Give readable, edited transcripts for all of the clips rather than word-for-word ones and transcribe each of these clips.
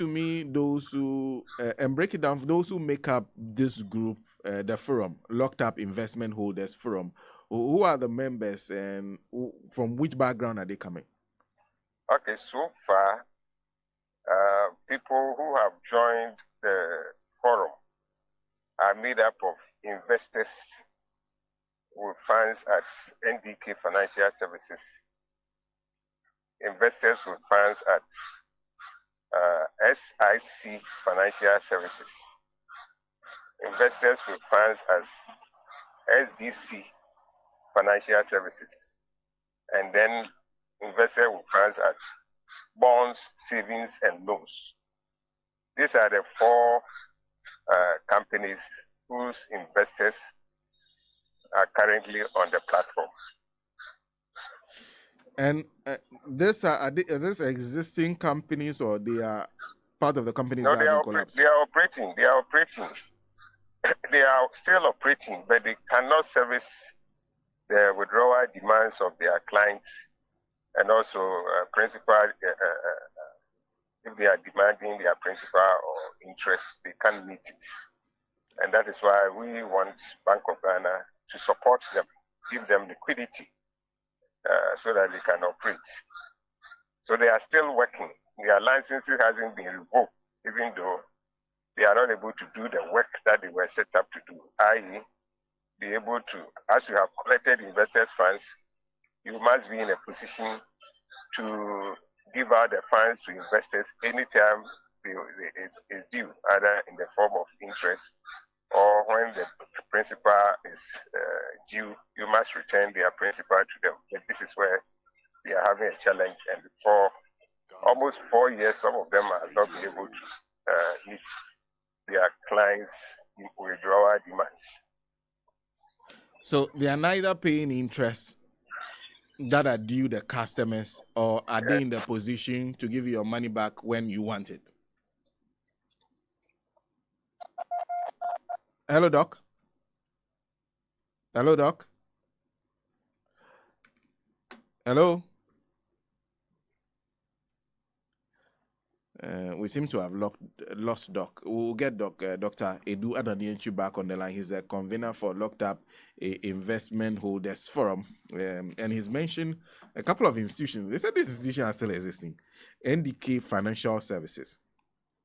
to me those who and break it down for those who make up this group, the forum, Locked Up Investment Holders Forum. Who are the members and from which background are they coming? Okay, so far, people who have joined the forum are made up of investors with funds at NDK Financial Services, investors with funds at SIC Financial Services, investors with funds as SDC Financial Services, and then investors with funds at bonds, savings, and loans. These are the four companies whose investors are currently on the platform. And are these existing companies, or they are part of the companies No, that have been collapsed? They are operating. They are operating. They are still operating, but they cannot service the withdrawal demands of their clients, and also principal. If they are demanding their principal or interest, they can't meet it. And that is why we want Bank of Ghana to support them, give them liquidity so that they can operate. So they are still working. Their licenses hasn't been revoked, even though they are not able to do the work that they were set up to do, i.e., be able to, as you have collected investors' funds, you must be in a position to give out the funds to investors anytime it's due, either in the form of interest or when the principal is due, you must return their principal to them. But this is where we are having a challenge, and for almost 4 years, some of them have not been able to meet their clients' withdrawal demands. So they are neither paying interest that are due the customers, or are they in the position to give you your money back when you want it? Hello, Doc. Hello, Doc. Hello. We seem to have lost Doc. We'll get Dr. Edu Adanienchu back on the line. He's the convener for Locked Up Investment Holders Forum. And he's mentioned a couple of institutions. They said this institution are still existing. NDK Financial Services,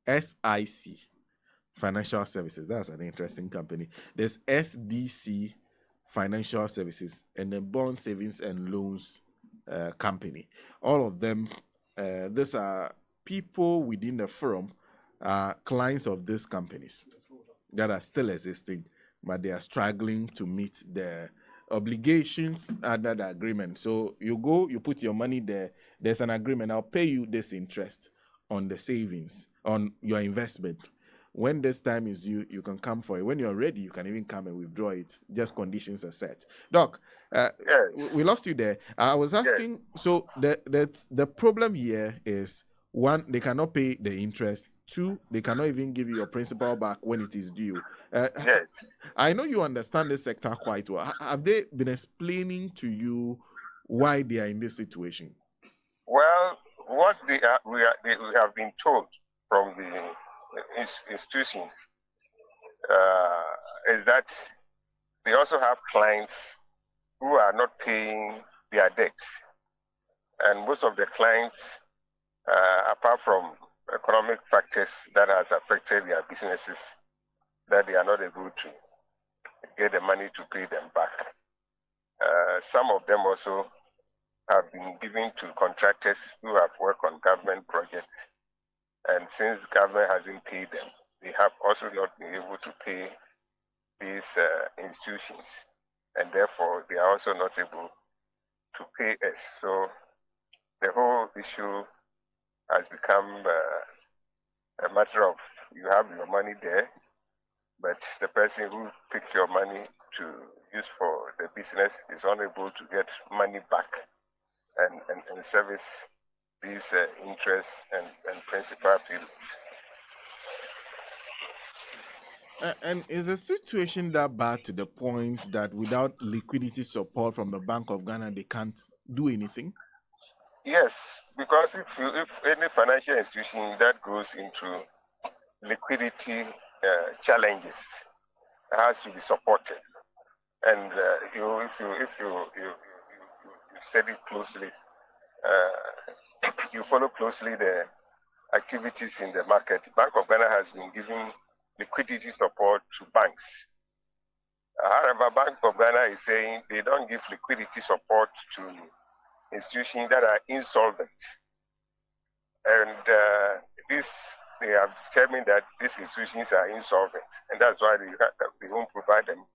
SIC Financial Services. That's an interesting company. There's SDC Financial Services, and then Bond Savings and Loans Company. All of them, these are people within the firm, clients of these companies that are still existing, but they are struggling to meet the obligations under the agreement. So you go, you put your money there, there's an agreement, I'll pay you this interest on the savings, on your investment. When this time is due, you can come for it. When you're ready, you can even come and withdraw it. Just conditions are set. Doc, yes. We lost you there. I was asking, yes. So the problem here is, one, they cannot pay the interest. Two, they cannot even give you your principal back when it is due. Yes. I know you understand this sector quite well. Have they been explaining to you why they are in this situation? Well, what we have been told from the institutions is that they also have clients who are not paying their debts. And most of the clients, apart from economic factors that has affected their businesses, that they are not able to get the money to pay them back. Some of them also have been given to contractors who have worked on government projects. And since government hasn't paid them, they have also not been able to pay these institutions. And therefore, they are also not able to pay us. So the whole issue has become a matter of, you have your money there, but the person who picked your money to use for the business is unable to get money back and service these interest and principal payments. And is the situation that bad to the point that without liquidity support from the Bank of Ghana, they can't do anything? Yes, because if any financial institution that goes into liquidity challenges has to be supported, and if you study closely, you follow closely the activities in the market. Bank of Ghana has been giving liquidity support to banks. However, Bank of Ghana is saying they don't give liquidity support to institutions that are insolvent. And they have determined that these institutions are insolvent, and that's why they won't provide them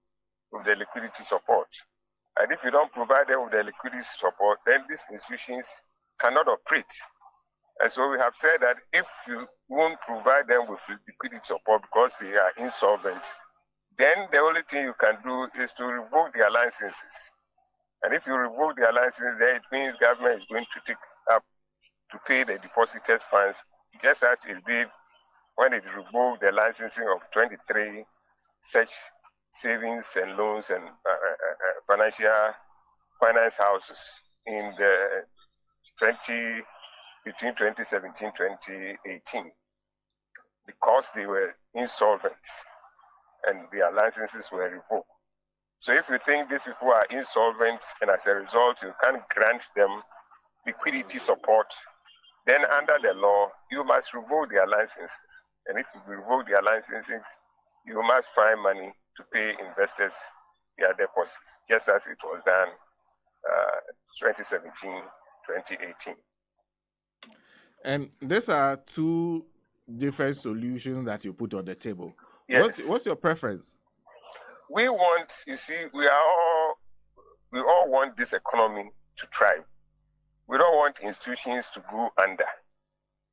with the liquidity support. And if you don't provide them with the liquidity support, then these institutions cannot operate. And so we have said that if you won't provide them with liquidity support because they are insolvent, then the only thing you can do is to revoke their licenses. And if you revoke their licenses, then it means government is going to take up to pay the deposited funds, just as it did when it revoked the licensing of 23 such savings and loans and finance houses in the between 2017 2018, because they were insolvent and their licenses were revoked. So if you think these people are insolvent and as a result you can't grant them liquidity support, then under the law you must revoke their licenses. And if you revoke their licenses, you must find money to pay investors their deposits, just as it was done 2017 2018. And these are two different solutions that you put on the table. Yes. What's your preference? We want, you see, we all want this economy to thrive. We don't want institutions to go under.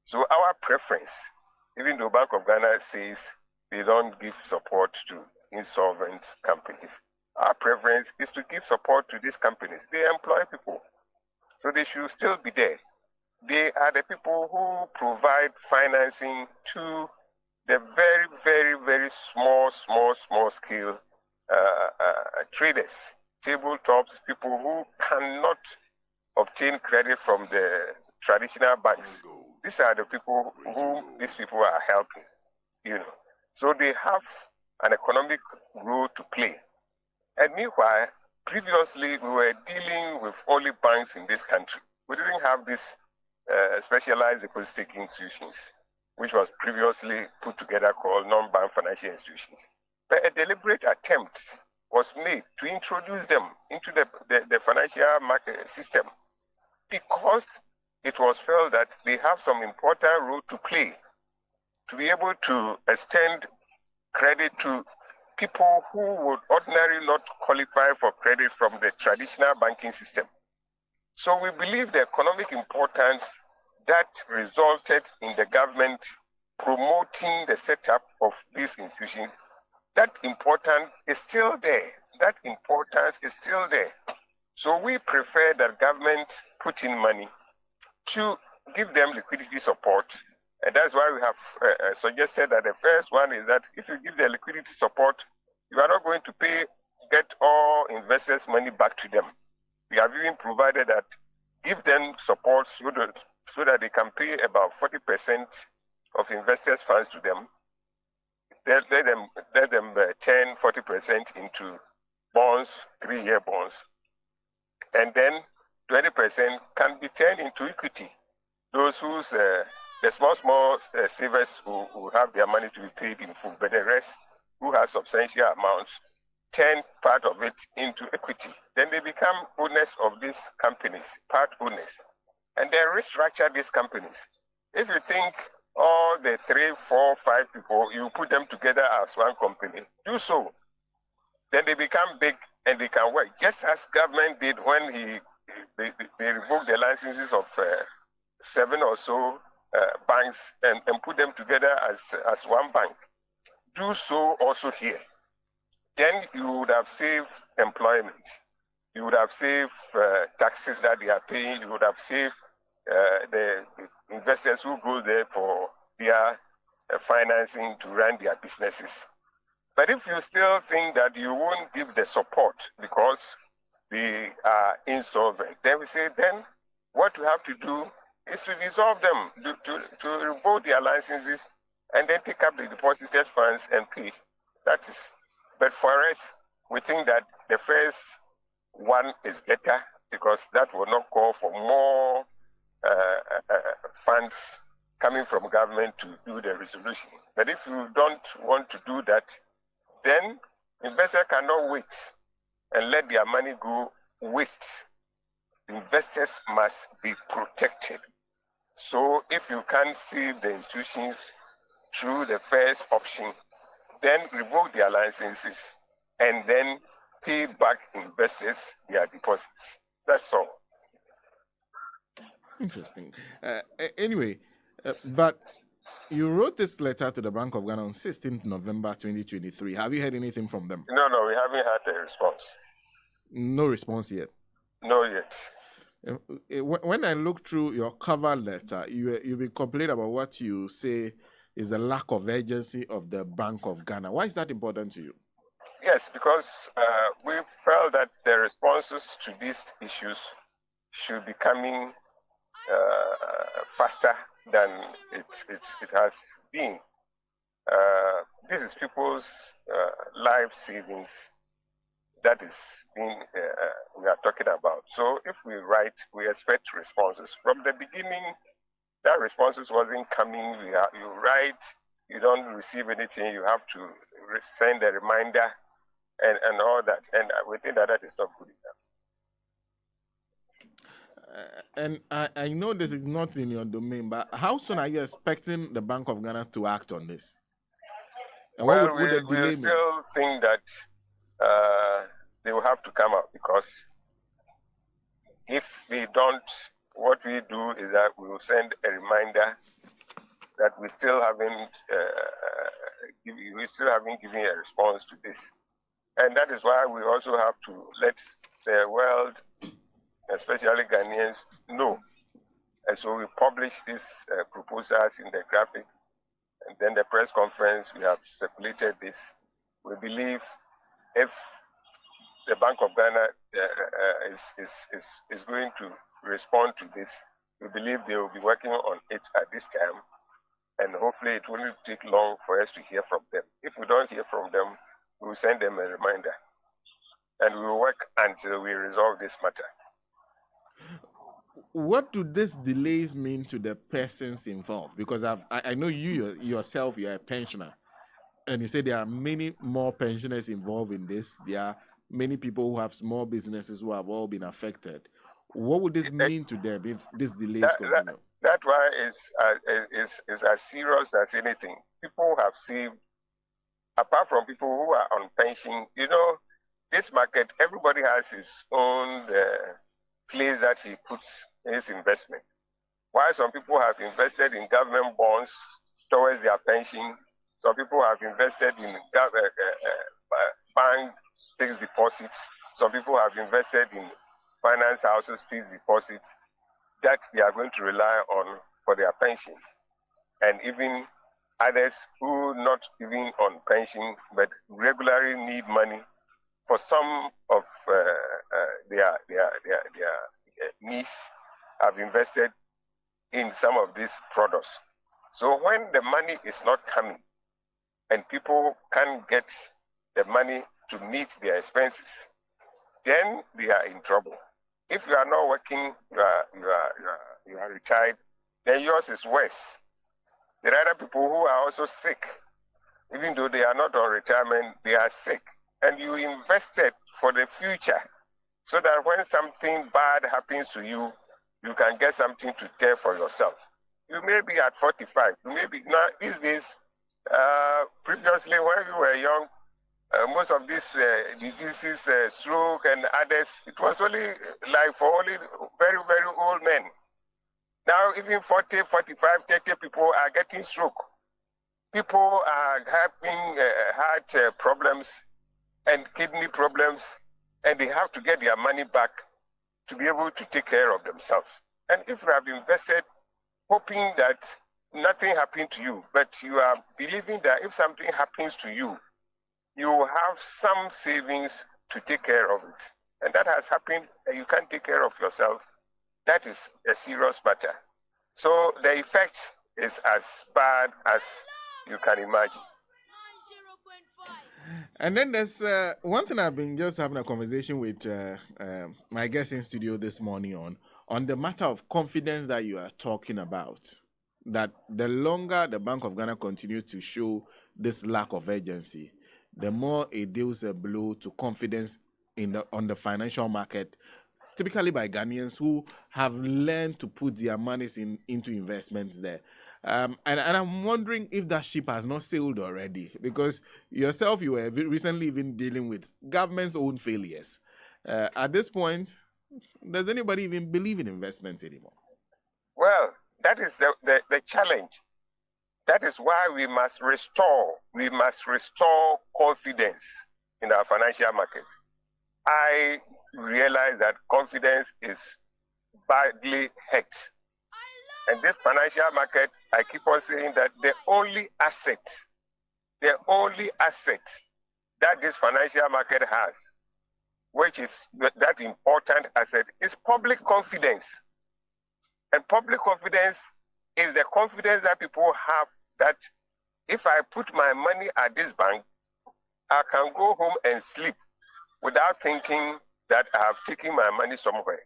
So our preference, even though Bank of Ghana says they don't give support to insolvent companies, our preference is to give support to these companies. They employ people, so they should still be there. They are the people who provide financing to the very, very, very small scale traders, tabletops, people who cannot obtain credit from the traditional banks. These are the people whom these people are helping, So they have an economic role to play. And meanwhile, previously we were dealing with only banks in this country. We didn't have this specialized deposit-taking institutions, which was previously put together called non-bank financial institutions. But a deliberate attempt was made to introduce them into the financial market system, because it was felt that they have some important role to play to be able to extend credit to people who would ordinarily not qualify for credit from the traditional banking system. So we believe the economic importance that resulted in the government promoting the setup of these institutions, that importance is still there. That importance is still there. So we prefer that government put in money to give them liquidity support. And that's why we have suggested that the first one is that if you give the liquidity support, you are not going to get all investors' money back to them. We have even provided that give them support so that they can pay about 40% of investors' funds to them. Let them turn 40% into bonds, 3-year bonds, and then 20% can be turned into equity. Those whose the small savers who have their money to be paid in full, but the rest who have substantial amounts turn part of it into equity. Then they become owners of these companies, part owners, and they restructure these companies. If you think all the 3, 4, 5 people, you put them together as one company, do so. Then they become big and they can work, just as government did when they revoked the licenses of 7 or so banks and put them together as one bank. Do so also here. Then you would have saved employment. You would have saved taxes that they are paying. You would have saved the investors who go there for their financing to run their businesses. But if you still think that you won't give the support because they are insolvent, then we say then what we have to do is to dissolve them, to revoke their licenses, and then take up the deposited funds and pay. That is. But for us, we think that the first one is better because that will not call for more funds coming from government to do the resolution. But if you don't want to do that, then investors cannot wait and let their money go waste. Investors must be protected. So if you can't save the institutions through the first option, then revoke their licenses and then pay back investors their deposits. That's all. Interesting. Anyway, but you wrote this letter to the Bank of Ghana on 16th November 2023. Have you heard anything from them? No, we haven't had a response. No response yet? No yet. When I look through your cover letter, you've been complaining about what you say is the lack of urgency of the Bank of Ghana. Why is that important to you? Yes, because we felt that the responses to these issues should be coming faster than it has been. This is people's life savings that is being we are talking about. So if we write, we expect responses. From the beginning, that responses wasn't coming. You write, you don't receive anything. You have to send a reminder and all that. And we think that is not good enough. And I know this is not in your domain, but how soon are you expecting the Bank of Ghana to act on this? And well, we still think that they will have to come out, because if they don't, what we do is that we will send a reminder that we still haven't given a response to this. And that is why we also have to let the world, especially Ghanaians, know. And so we publish these proposals in the graphic, and then the press conference, we have circulated this. We believe if the Bank of Ghana is going to respond to this, we believe they will be working on it at this time, and hopefully it won't take long for us to hear from them. If we don't hear from them, we will send them a reminder, and we will work until we resolve this matter. What do these delays mean to the persons involved? Because I know you yourself, you're a pensioner, and you say there are many more pensioners involved in this. There are many people who have small businesses who have all been affected. What would this mean to them if this delays continue? That's why it's as serious as anything. People have saved, apart from people who are on pension. You know, this market, everybody has his own place that he puts his investment. While some people have invested in government bonds towards their pension, some people have invested in bank fixed deposits, some people have invested in finance houses fixed deposits that they are going to rely on for their pensions. And even others who not even on pension but regularly need money for some of their needs, have invested in some of these products. So when the money is not coming and people can't get the money to meet their expenses, then they are in trouble. If you are not working, you are retired, then yours is worse. There are other people who are also sick. Even though they are not on retirement, they are sick. And you invested for the future, so that when something bad happens to you, you can get something to care for yourself. You may be at 45. You may be now these days. Previously, when you were young, most of these diseases, stroke and others, it was only like for only very, very old men. Now, even 40, 45, 30 people are getting stroke. People are having heart problems and kidney problems, and they have to get their money back to be able to take care of themselves. And if you have invested hoping that nothing happened to you, but you are believing that if something happens to you, you will have some savings to take care of it. And that has happened, and you can't take care of yourself, that is a serious matter. So the effect is as bad as you can imagine. And then there's one thing I've been just having a conversation with my guest in studio this morning on the matter of confidence that you are talking about. That the longer the Bank of Ghana continues to show this lack of urgency, the more it deals a blow to confidence on the financial market, typically by Ghanaians who have learned to put their monies into investments there. And I'm wondering if that ship has not sailed already, because yourself, you were recently even dealing with government's own failures. At this point, does anybody even believe in investments anymore? Well, that is the challenge. That is why we must restore confidence in our financial markets. I realize that confidence is badly hurt. And this financial market, I keep on saying that the only asset that this financial market has, which is that important asset, is public confidence. And public confidence is the confidence that people have that if I put my money at this bank, I can go home and sleep without thinking that I have taken my money somewhere.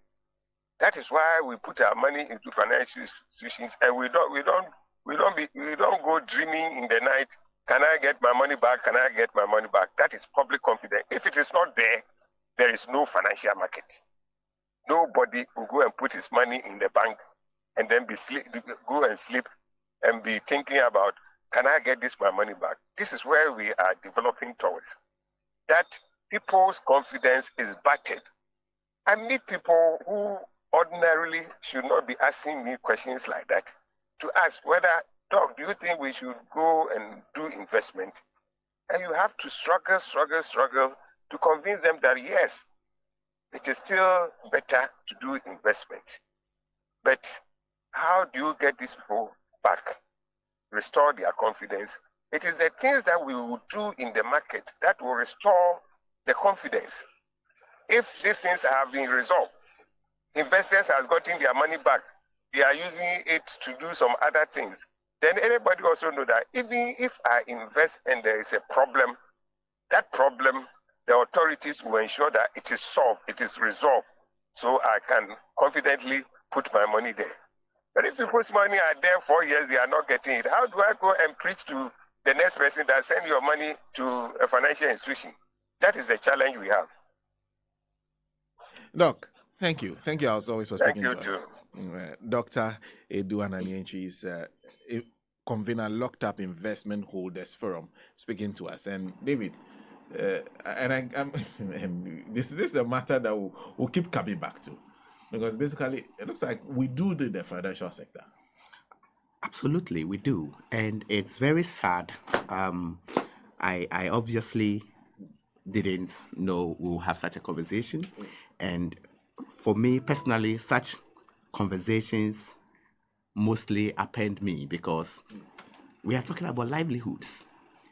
That is why we put our money into financial institutions, and we don't go dreaming in the night. Can I get my money back? Can I get my money back? That is public confidence. If it is not there, there is no financial market. Nobody will go and put his money in the bank and then go and sleep and be thinking about, can I get my money back? This is where we are developing towards. That people's confidence is battered. I meet people who ordinarily should not be asking me questions like that, to ask whether, Doc, do you think we should go and do investment? And you have to struggle to convince them that yes, it is still better to do investment. But how do you get these people back, restore their confidence? It is the things that we will do in the market that will restore the confidence. If these things have been resolved, investors have gotten their money back, they are using it to do some other things, then anybody also know that even if I invest and there is a problem, that problem, the authorities will ensure that it is solved, it is resolved, so I can confidently put my money there. But if people's money are there 4 years, they are not getting it, how do I go and preach to the next person that send your money to a financial institution? That is the challenge we have. Doc, thank you. Thank you as always for speaking to us. Thank you too. Dr. Anane is a convener Locked Up Investment Holders Forum speaking to us. And David, this is a matter that we'll keep coming back to, because basically it looks like we do the financial sector. Absolutely, we do. And it's very sad. I obviously didn't know we'll have such a conversation. And for me personally, such conversations mostly append me because we are talking about livelihoods.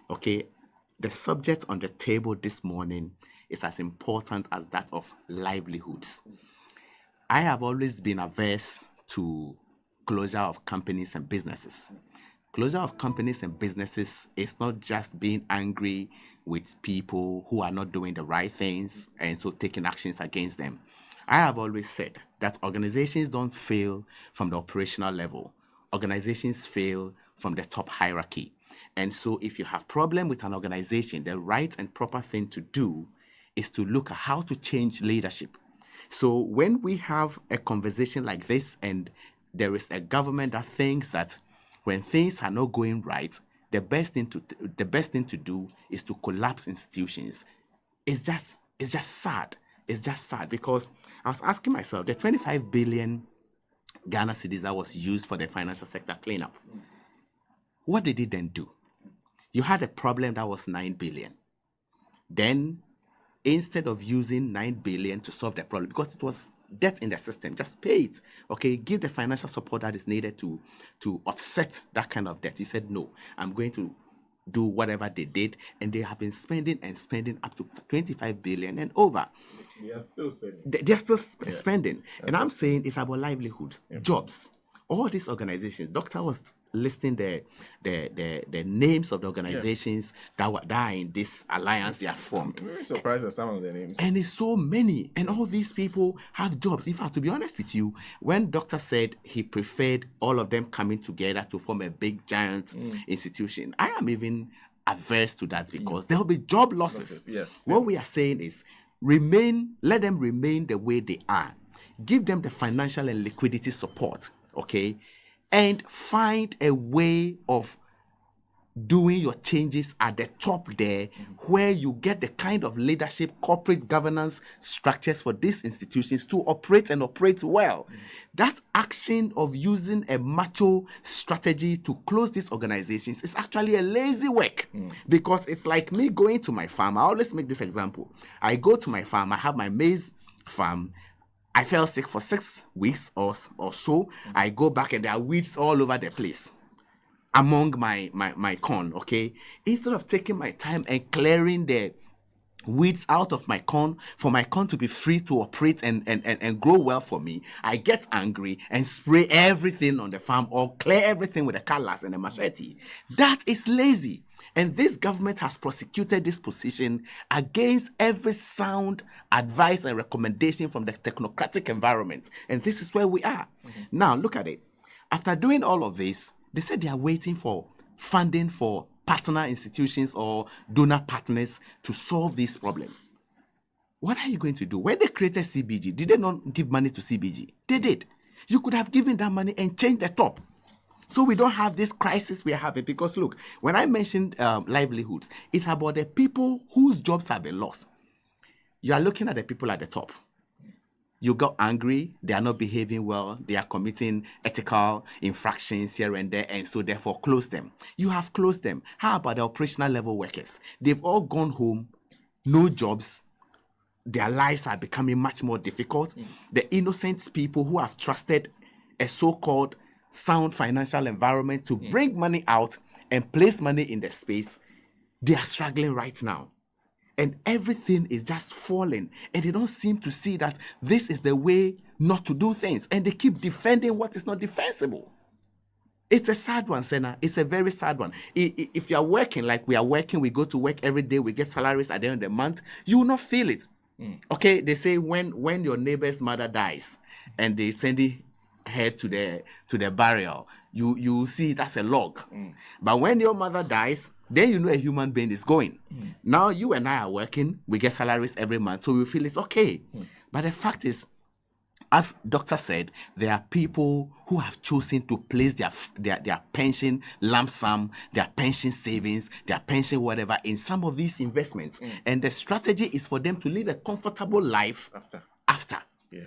Okay, the subject on the table this morning is as important as that of livelihoods. I have always been averse to closure of companies and businesses. Closure of companies and businesses is not just being angry with people who are not doing the right things and so taking actions against them. I have always said that organizations don't fail from the operational level. Organizations fail from the top hierarchy. And so if you have problem with an organization, the right and proper thing to do is to look at how to change leadership. So when we have a conversation like this and there is a government that thinks that when things are not going right, the best thing to do is to collapse institutions. It's just sad. It's just sad because I was asking myself, the 25 billion Ghana cedis that was used for the financial sector cleanup, what did it then do? You had a problem that was 9 billion. Then, instead of using 9 billion to solve the problem, because it was debt in the system, just pay it. Okay, give the financial support that is needed to offset that kind of debt. He said, no, I'm going to do whatever they did, and they have been spending and spending up to 25 billion and over. They are still spending. They're still spending. And I'm saying it's about livelihood, jobs. All these organizations, Doctor was listing the names of the organizations that are in this alliance they have formed. I'm very surprised at some of the names. And it's so many. And all these people have jobs. In fact, to be honest with you, when Doctor said he preferred all of them coming together to form a big, giant institution, I am even averse to that because there will be job losses. Yes, what we are saying is let them remain the way they are. Give them the financial and liquidity support, okay? And find a way of doing your changes at the top there where you get the kind of leadership, corporate governance structures for these institutions to operate and operate well. That action of using a macho strategy to close these organizations is actually a lazy work because it's like me going to my farm. I always make this example. I go to my farm, I have my maize farm. I fell sick for 6 weeks or so. I go back and there are weeds all over the place among my corn, okay? Instead of taking my time and clearing the weeds out of my corn for my corn to be free to operate and grow well for me, I get angry and spray everything on the farm or clear everything with a cutlass and a machete. That is lazy. And this government has prosecuted this position against every sound advice and recommendation from the technocratic environment. And this is where we are. Now, look at it. After doing all of this, they said they are waiting for funding for partner institutions or donor partners to solve this problem. What are you going to do? When they created CBG, did they not give money to CBG? They did. You could have given that money and changed the top. So we don't have this crisis we are having because look, when I mentioned livelihoods, it's about the people whose jobs have been lost. You are looking at the people at the top. You got angry, they are not behaving well, they are committing ethical infractions here and there, and so therefore close them. You have closed them. How about the operational level workers? They've all gone home, no jobs, their lives are becoming much more difficult. The innocent people who have trusted a so-called sound financial environment to bring money out and place money in the space, they are struggling right now. And everything is just falling. And they don't seem to see that this is the way not to do things. And they keep defending what is not defensible. It's a sad one, Senna. It's a very sad one. If you are working like we are working, we go to work every day, we get salaries at the end of the month, you will not feel it. Okay, they say when your neighbor's mother dies and they send her to the burial, you see it as a log. But when your mother dies, then you know a human being is going. Now you and I are working, we get salaries every month, so we feel it's okay. But the fact is, as Doctor said, there are people who have chosen to place their pension lump sum, their pension savings, their pension whatever in some of these investments. And the strategy is for them to live a comfortable life after. Yeah.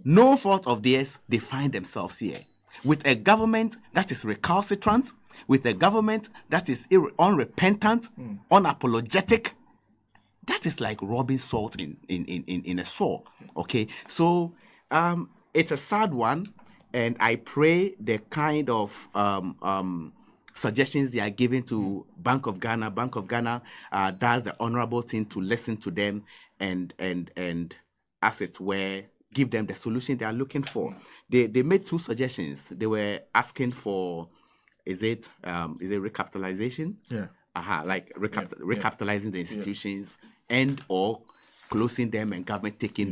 No fault of theirs, they find themselves here. With a government that is recalcitrant, with a government that is unrepentant, unapologetic, that is like rubbing salt in a sore. Okay, so it's a sad one, and I pray the kind of suggestions they are giving to Bank of Ghana does the honorable thing to listen to them and as it were give them the solution they are looking for. They made 2 suggestions. They were asking for, is it recapitalization? Yeah. Recapitalizing the institutions and or closing them and government taking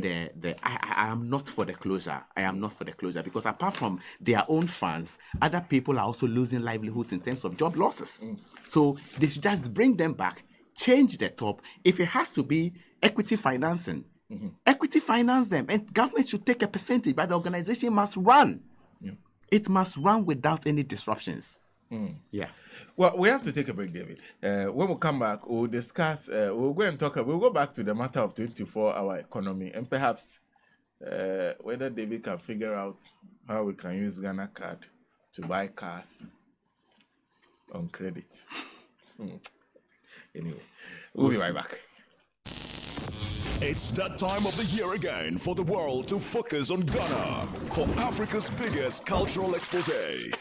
I am not for the closure. I am not for the closure because apart from their own funds, other people are also losing livelihoods in terms of job losses. So they should just bring them back, change the top. If it has to be equity financing, equity finance them, and government should take a percentage, but the organization must run. It must run without any disruptions. Yeah. Well, we have to take a break, David. When we come back, we'll discuss, we'll go and talk, we'll go back to the matter of 24-hour economy and perhaps whether David can figure out how we can use Ghana card to buy cars on credit. Anyway, we'll be right back. It's that time of the year again for the world to focus on Ghana for Africa's biggest cultural expose.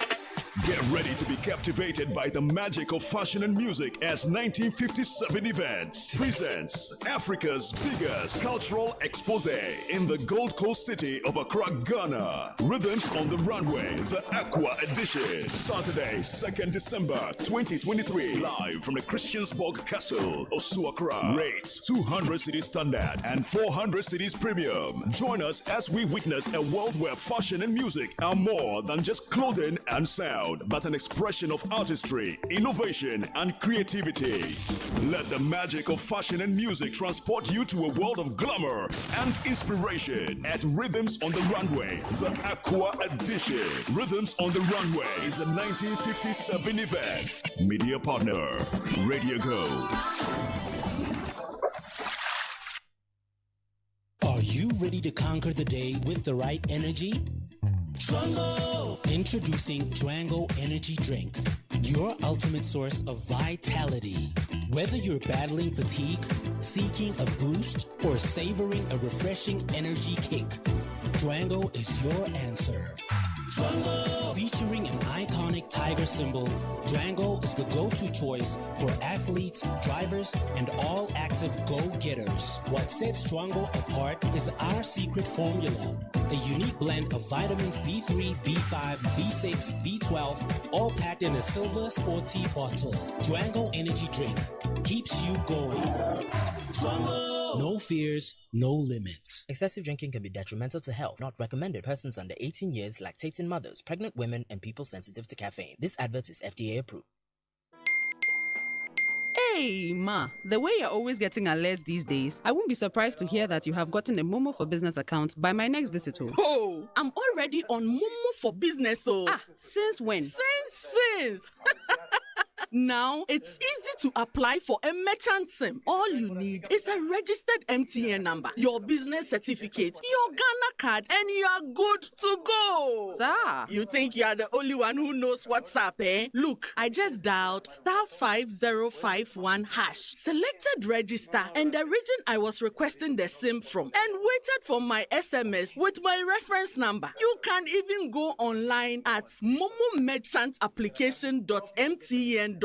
Get ready to be captivated by the magic of fashion and music as 1957 Events presents Africa's biggest cultural expose in the Gold Coast city of Accra, Ghana. Rhythms on the Runway, the Aqua Edition. Saturday, 2nd December 2023. Live from the Christiansborg Castle, Osu Accra. Rates 200 cedis standard and 400 cedis premium. Join us as we witness a world where fashion and music are more than just clothing and sound, but an expression of artistry, innovation, and creativity. Let the magic of fashion and music transport you to a world of glamour and inspiration at Rhythms on the Runway, the Aqua Edition. Rhythms on the Runway is a 1957 event. Media partner, Radio Gold. Are you ready to conquer the day with the right energy? Drango! Introducing Drango Energy Drink, your ultimate source of vitality. Whether you're battling fatigue, seeking a boost, or savoring a refreshing energy kick, Drango is your answer. Drango! Featuring an iconic tiger symbol, Drango is the go-to choice for athletes, drivers, and all active go-getters. What sets Drango apart is our secret formula, a unique blend of vitamins B3, B5, B6, B12, all packed in a silver sporty bottle. Drango Energy Drink keeps you going. Drango! No fears, no limits. Excessive drinking can be detrimental to health. Not recommended. Persons under 18 years, lactating mothers, pregnant women, and people sensitive to caffeine. This advert is FDA approved. Hey, Ma, the way you're always getting alerts these days, I won't be surprised to hear that you have gotten a Momo for Business account by my next visitor. Oh, I'm already on Momo for Business. Since when? Since. Now, it's easy to apply for a merchant SIM. All you need is a registered MTN number, your business certificate, your Ghana card, and you are good to go. Sir. You think you are the only one who knows what's up, eh? Look, I just dialed *5051#, selected register, and the region I was requesting the SIM from, and waited for my SMS with my reference number. You can even go online at momomerchantapplication.mtn.com.gh and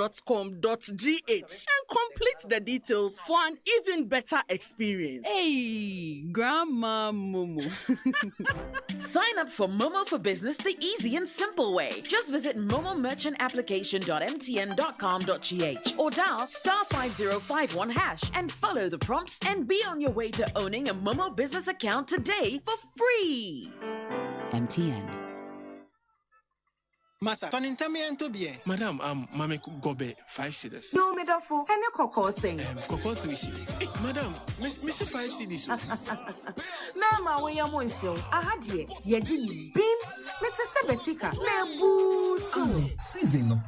complete the details for an even better experience. Hey, Grandma Momo. Sign up for Momo for Business the easy and simple way. Just visit momomerchantapplication.mtn.com.gh or dial *5051# and follow the prompts and be on your way to owning a Momo business account today for free. MTN. Masa, to be Madam, Mame Gobe 5 cedis. No, me dafo. Ene koko sing. Koko 3 cedis. Hey, Madam, Miss 5 cedis. Na ma we ya monsho. Ahadie, ye jini bin. Me teste Betika. Me boost. Season no.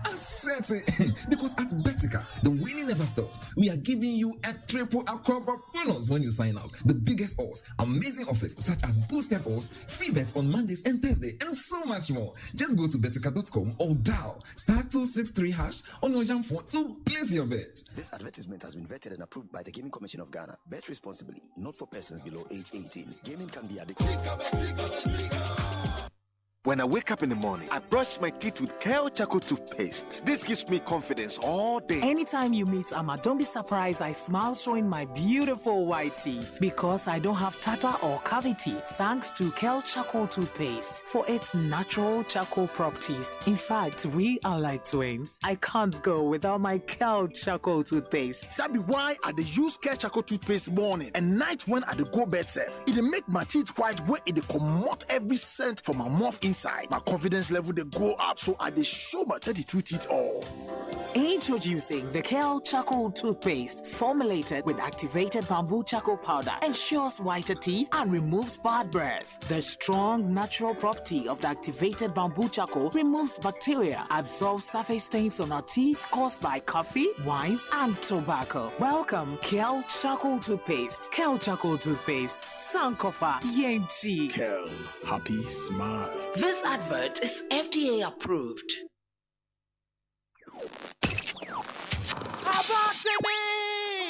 Because at Betika, the winning never stops. We are giving you a triple aqua bonus when you sign up. The biggest odds, amazing offers such as boosted odds, free bets on Mondays and Thursday, and so much more. Just go to betika.com or dial *263# on your jam phone to place your bet. This advertisement has been vetted and approved by the Gaming Commission of Ghana. Bet responsibly, not for persons below age 18. Gaming can be addictive. When I wake up in the morning, I brush my teeth with Kale Charcoal toothpaste. This gives me confidence all day. Anytime you meet Amma, don't be surprised I smile showing my beautiful white teeth because I don't have tartar or cavity thanks to Kale Charcoal toothpaste for its natural charcoal properties. In fact, we are like twins. I can't go without my Kale Charcoal toothpaste. That be why I dey use Kale Charcoal toothpaste morning and night when I dey go bed safe. It dey make my teeth white where it dey comot every scent from my mouth inside. My confidence level they go up, so I dey show my 32 teeth all. Introducing the Kale Charcoal toothpaste, formulated with activated bamboo charcoal powder, ensures whiter teeth and removes bad breath. The strong natural property of the activated bamboo charcoal removes bacteria, absorbs surface stains on our teeth caused by coffee, wines, and tobacco. Welcome, Kale Charcoal toothpaste. Kale Charcoal toothpaste. Sankofa Yenchi. Kale, happy smile. This advert is FDA approved.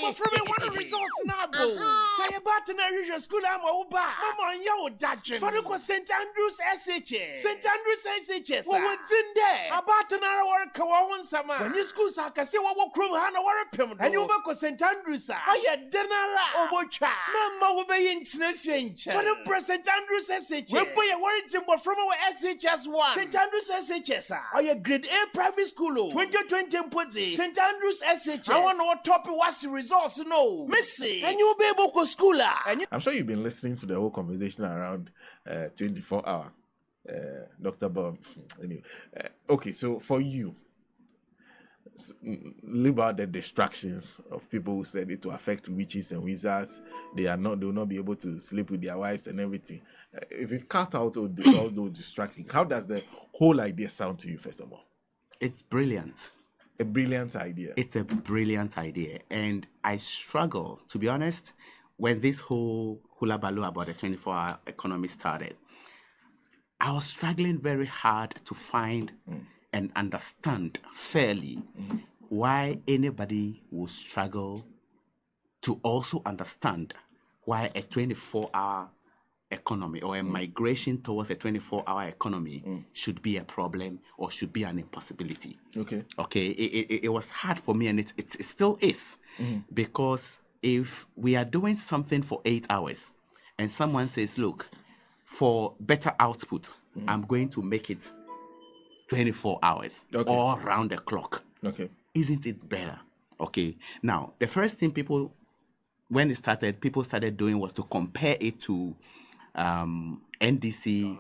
But from a one results now, say about an Irish school, I'm over. Mama, yo, Dutch. For the St. Andrews SHS. St. Andrews SHS. What was in there? About an hour, Kawan Sama. When you school, I can see what Krum Hana were a pim. And you work with St. Andrews. I had dinner. Oh, watch. Mama will be in Snitch. For the present Andrews SHS. We put a word from our SHS 1. St. Andrews SHS. Or your grade A private school. 2020 Putty. St. Andrews SHS. I want to top what's the results. No. Missy. And you'll be able to school. I'm sure you've been listening to the whole conversation around 24 hour. Dr. Bob. Anyway, okay, so for you, leave out the distractions of people who said it will affect witches and wizards. They will not be able to sleep with their wives and everything. If you cut out all those distractions, how does the whole idea sound to you, first of all? It's brilliant. A brilliant idea. It's a brilliant idea. And I struggle, to be honest, when this whole hula baloo about the 24-hour economy started. I was struggling very hard to find and understand fairly why anybody will struggle to also understand why a 24-hour economy or a migration towards a 24-hour economy should be a problem or should be an impossibility. Okay. It was hard for me, and it still is, because if we are doing something for 8 hours and someone says, look, for better output, I'm going to make it 24 hours all round the clock. Isn't it better? Okay. Now, the first thing people started doing was to compare it to NDC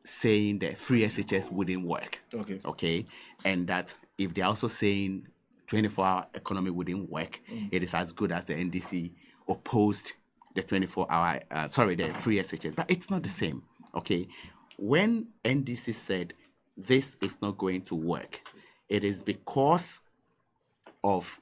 saying that free SHS wouldn't work. Okay. And that if they're also saying 24-hour economy wouldn't work, it is as good as the NDC opposed the 24-hour, the free SHS. But it's not the same. Okay. When NDC said this is not going to work, it is because of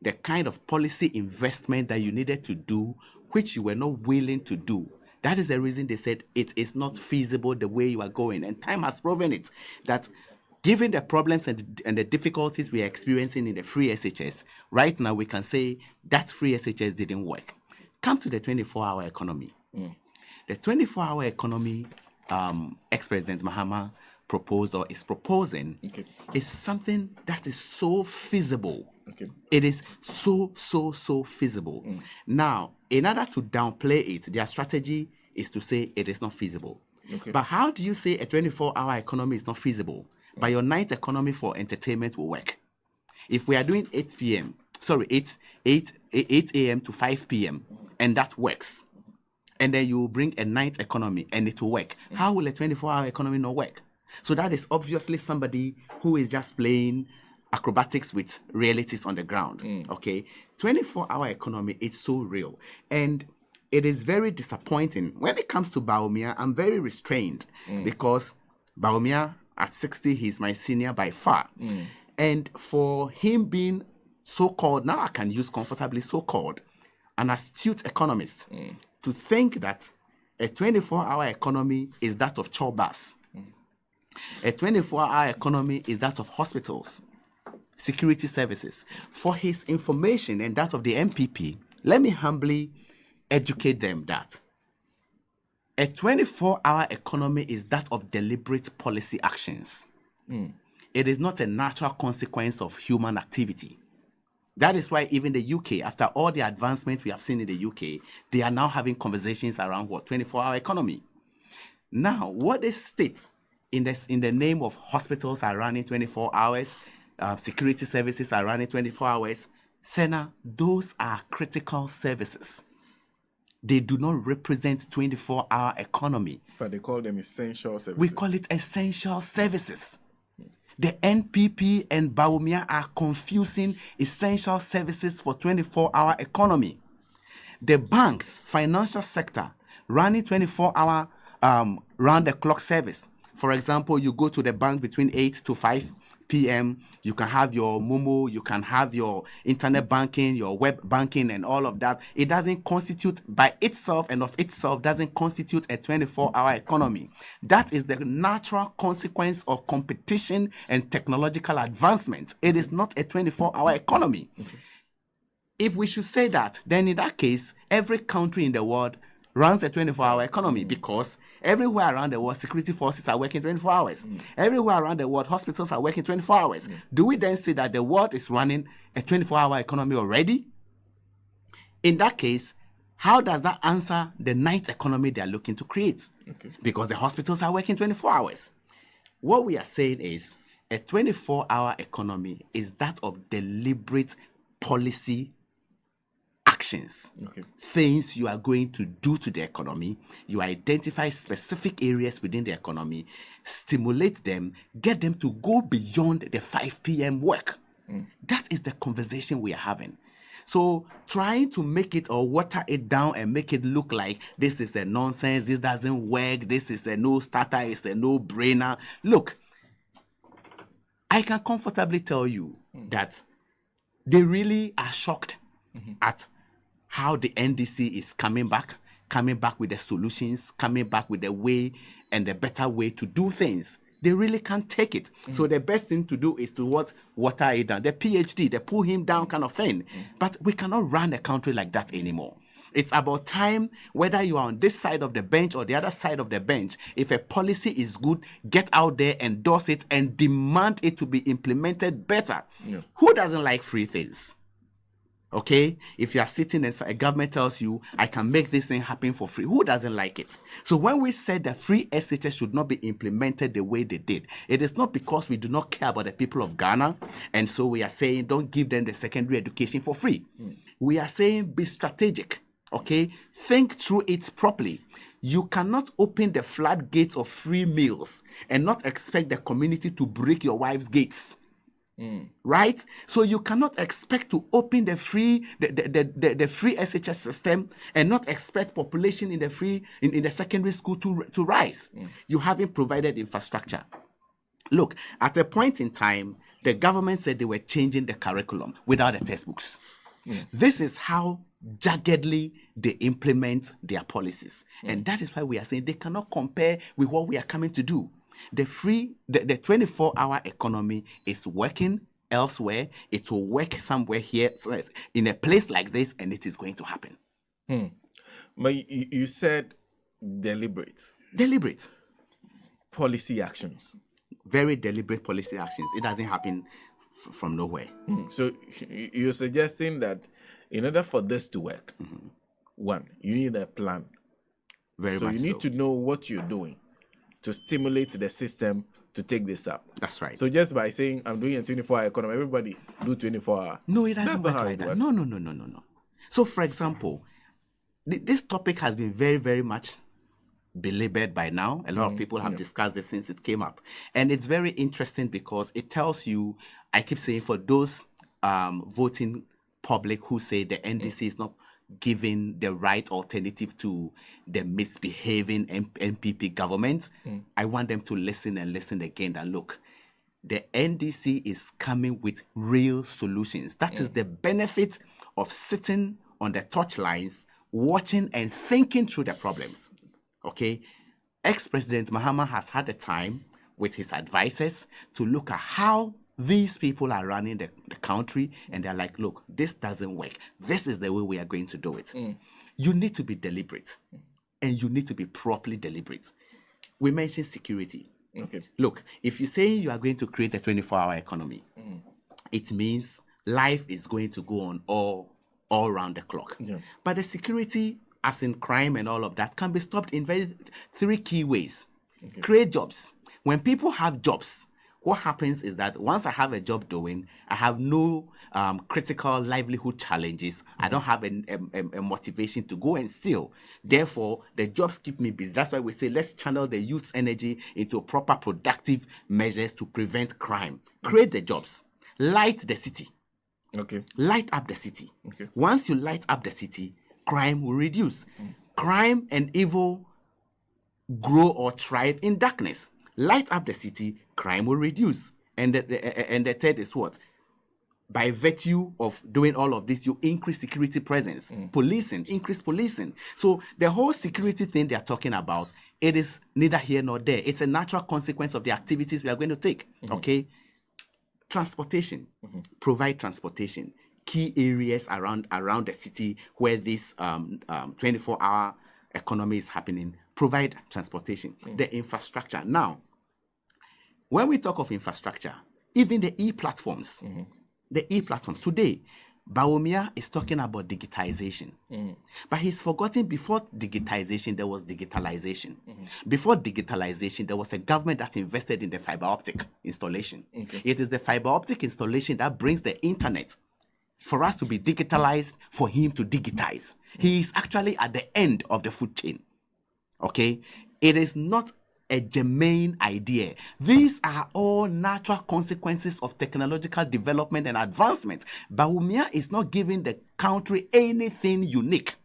the kind of policy investment that you needed to do, which you were not willing to do. That is the reason they said it is not feasible the way you are going. And time has proven it, that given the problems and the difficulties we are experiencing in the free SHS, right now we can say that free SHS didn't work. Come to the 24-hour economy. The 24-hour economy, ex-President Mahama proposed or is proposing, is something that is so feasible. It is so feasible. Now, in order to downplay it, their strategy is to say it is not feasible. But how do you say a 24-hour economy is not feasible? But your night economy for entertainment will work. If we are doing 8 a.m. to 5 p.m. and that works, and then you bring a night economy and it will work, how will a 24-hour economy not work? So that is obviously somebody who is just playing acrobatics with realities on the ground. Okay, 24-hour economy is so real, and it is very disappointing. When it comes to Bawumia, I'm very restrained because Bawumia at 60, he's my senior by far. And for him being so-called, now I can use comfortably so-called, an astute economist, to think that a 24-hour economy is that of chobas. A 24-hour economy is that of hospitals, security services. For his information and that of the MPP, let me humbly educate them that a 24-hour economy is that of deliberate policy actions. It is not a natural consequence of human activity. That is why even the UK, after all the advancements we have seen in the UK, they are now having conversations around 24-hour economy. Now, what they state in the name of hospitals are running 24 hours, security services are running 24 hours, Senna, those are critical services. They do not represent 24-hour economy. But they call them essential services. We call it essential services. The NPP and Bawumia are confusing essential services for 24-hour economy. The banks, financial sector, running 24-hour round-the-clock service. For example, you go to the bank between 8 to 5 p.m., you can have your Momo, you can have your internet banking, your web banking, and all of that. It doesn't constitute by itself and of itself doesn't constitute a 24-hour economy. That is the natural consequence of competition and technological advancement. It is not a 24-hour economy. If we should say that, then in that case, every country in the world runs a 24-hour economy because everywhere around the world, security forces are working 24 hours. Everywhere around the world, hospitals are working 24 hours. Do we then say that the world is running a 24-hour economy already? In that case, how does that answer the night economy they are looking to create? Because the hospitals are working 24 hours. What we are saying is a 24-hour economy is that of deliberate policy actions, things you are going to do to the economy. You identify specific areas within the economy, stimulate them, get them to go beyond the 5 p.m. work. That is the conversation we are having. So trying to make it or water it down and make it look like this is a nonsense, this doesn't work, this is a no-starter, it's a no-brainer. Look, I can comfortably tell you that they really are shocked at how the NDC is coming back with the solutions, coming back with the way and the better way to do things. They really can't take it. So the best thing to do is to water it down. The PhD, the pull him down kind of thing. But we cannot run a country like that anymore. It's about time, whether you are on this side of the bench or the other side of the bench, if a policy is good, get out there, endorse it, and demand it to be implemented better. Who doesn't like free things? Okay, if you are sitting and a government tells you, I can make this thing happen for free, who doesn't like it? So when we said that free SHS should not be implemented the way they did, it is not because we do not care about the people of Ghana, and so we are saying don't give them the secondary education for free. We are saying be strategic, okay? Think through it properly. You cannot open the floodgates of free meals and not expect the community to break your wife's gates. Right? So you cannot expect to open the free SHS system and not expect population in the in the secondary school to rise. You haven't provided infrastructure. Look, at a point in time, the government said they were changing the curriculum without the textbooks. This is how jaggedly they implement their policies. And that is why we are saying they cannot compare with what we are coming to do. The 24-hour economy is working elsewhere. It will work somewhere here, in a place like this, and it is going to happen. But you said deliberate policy actions. Very deliberate policy actions. It doesn't happen from nowhere. So you're suggesting that in order for this to work, one, you need a plan. So you need to know what you're doing to stimulate the system to take this up. That's right. So just by saying I'm doing a 24-hour economy, everybody do 24-hour. No, it doesn't work like that. No. So for example, this topic has been very, very much belabored by now. A lot of people have discussed this since it came up. And it's very interesting because it tells you, I keep saying, for those voting public who say the NDC is not giving the right alternative to the misbehaving NPP government, I want them to listen and listen again that look, the NDC is coming with real solutions. That is the benefit of sitting on the touchlines, watching and thinking through the problems. Okay? Ex-President Mahama has had the time with his advisors to look at how these people are running the country, and they're like, look, this doesn't work. This is the way we are going to do it. You need to be deliberate, and you need to be properly deliberate. We mentioned security. Okay. Look, if you say you are going to create a 24-hour economy, it means life is going to go on all around the clock. But the security, as in crime and all of that, can be stopped in three key ways. Create jobs. When people have jobs, what happens is that once I have a job doing, I have no critical livelihood challenges. I don't have a motivation to go and steal. Therefore, the jobs keep me busy. That's why we say let's channel the youth's energy into proper productive measures to prevent crime. Create the jobs. Light the city. Okay. Light up the city. Okay. Once you light up the city, crime will reduce. Crime and evil grow or thrive in darkness. Light up the city, crime will reduce. And the third is what? By virtue of doing all of this, you increase security presence. Policing, increase policing. So the whole security thing they are talking about, it is neither here nor there. It's a natural consequence of the activities we are going to take. Okay? Transportation. Provide transportation. key areas around the city where this 24-hour economy is happening. Provide transportation, the infrastructure. Now, when we talk of infrastructure, even the e-platforms, today, Bawumia is talking about digitization. But he's forgotten before digitization, there was digitalization. Before digitalization, there was a government that invested in the fiber optic installation. It is the fiber optic installation that brings the internet for us to be digitalized, for him to digitize. He is actually at the end of the food chain. Okay? It is not a germane idea. These are all natural consequences of technological development and advancement. Bawumia is not giving the country anything unique.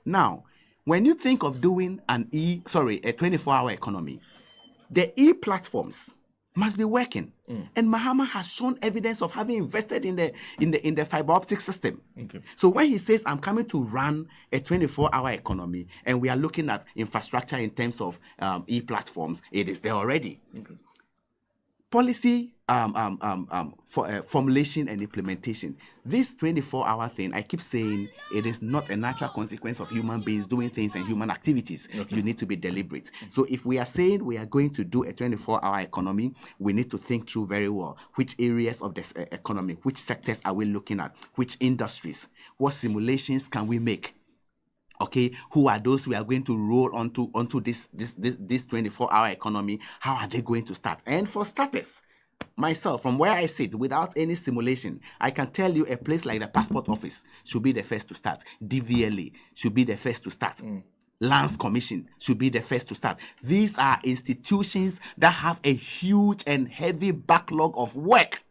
Now, when you think of doing a 24-hour economy, the e-platforms must be working. And Mahama has shown evidence of having invested in the fiber optic system. So when he says, I'm coming to run a 24-hour economy, and we are looking at infrastructure in terms of e-platforms, it is there already. Policy formulation and implementation. This 24-hour thing, I keep saying, it is not a natural consequence of human beings doing things and human activities. You need to be deliberate. So if we are saying we are going to do a 24-hour economy, we need to think through very well which areas of this economy, which sectors are we looking at, which industries, what simulations can we make. Okay, who are those we are going to roll onto this 24-hour economy? How are they going to start? And for starters, myself, from where I sit, without any simulation, I can tell you a place like the passport office should be the first to start. DVLA should be the first to start. Lands Commission should be the first to start. These are institutions that have a huge and heavy backlog of work.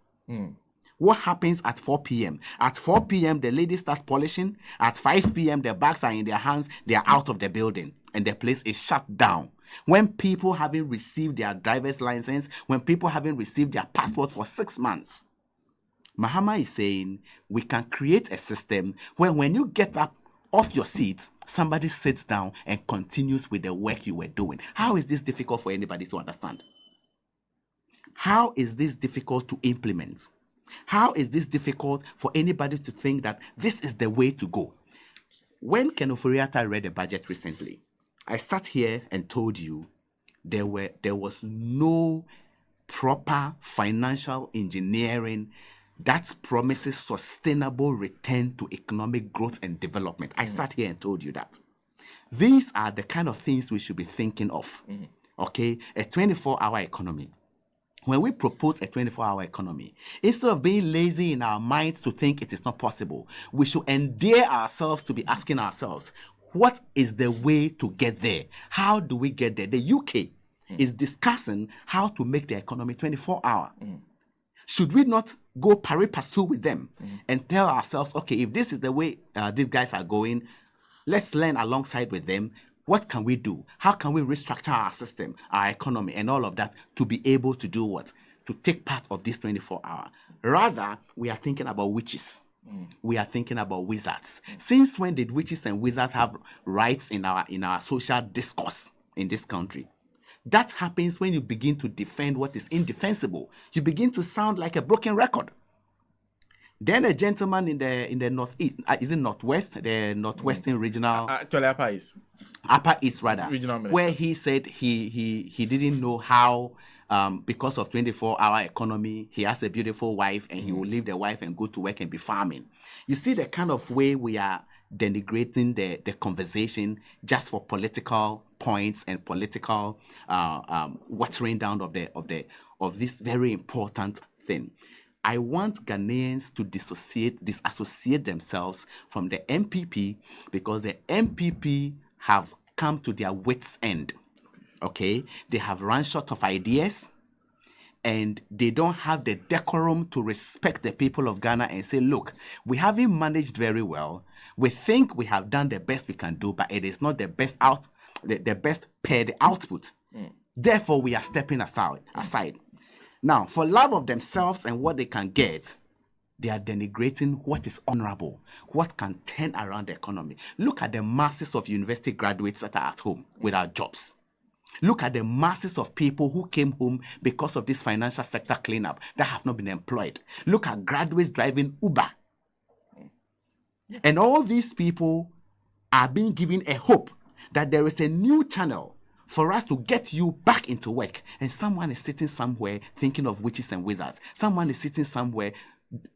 What happens at 4 p.m.? At 4 p.m., the ladies start polishing. At 5 p.m., their bags are in their hands. They are out of the building, and the place is shut down. When people haven't received their driver's license, when people haven't received their passport for 6 months, Mahama is saying we can create a system where when you get up off your seat, somebody sits down and continues with the work you were doing. How is this difficult for anybody to understand? How is this difficult to implement? How is this difficult for anybody to think that this is the way to go? When Ken Ofori-Atta read the budget recently, I sat here and told you there was no proper financial engineering that promises sustainable return to economic growth and development. I sat here and told you that. These are the kind of things we should be thinking of. Okay, a 24-hour economy. When we propose a 24-hour economy, instead of being lazy in our minds to think it is not possible, we should endear ourselves to be asking ourselves, what is the way to get there? How do we get there? The UK is discussing how to make the economy 24-hour. Should we not go pari passu with them and tell ourselves, okay, if this is the way these guys are going, let's learn alongside with them. What can we do? How can we restructure our system, our economy, and all of that to be able to do what? To take part of this 24-hour. Rather, we are thinking about witches. We are thinking about wizards. Since when did witches and wizards have rights in our social discourse in this country? That happens when you begin to defend what is indefensible. You begin to sound like a broken record. Then a gentleman in the northeast, is it northwest, the northwestern regional, actually Upper East rather, regional minister, where he said he didn't know how, because of 24-hour economy, he has a beautiful wife and he will leave the wife and go to work and be farming. You see the kind of way we are denigrating the conversation just for political points and political watering down of this very important thing. I want Ghanaians to disassociate themselves from the MPP, because the MPP have come to their wits' end. Okay? They have run short of ideas, and they don't have the decorum to respect the people of Ghana and say, look, we haven't managed very well. We think we have done the best we can do, but it is not the best the best per the output. Therefore, we are stepping aside. Now, for love of themselves and what they can get, they are denigrating what is honorable, what can turn around the economy. Look at the masses of university graduates that are at home without jobs. Look at the masses of people who came home because of this financial sector cleanup that have not been employed. Look at graduates driving Uber. And all these people are being given a hope that there is a new channel for us to get you back into work. And someone is sitting somewhere thinking of witches and wizards. Someone is sitting somewhere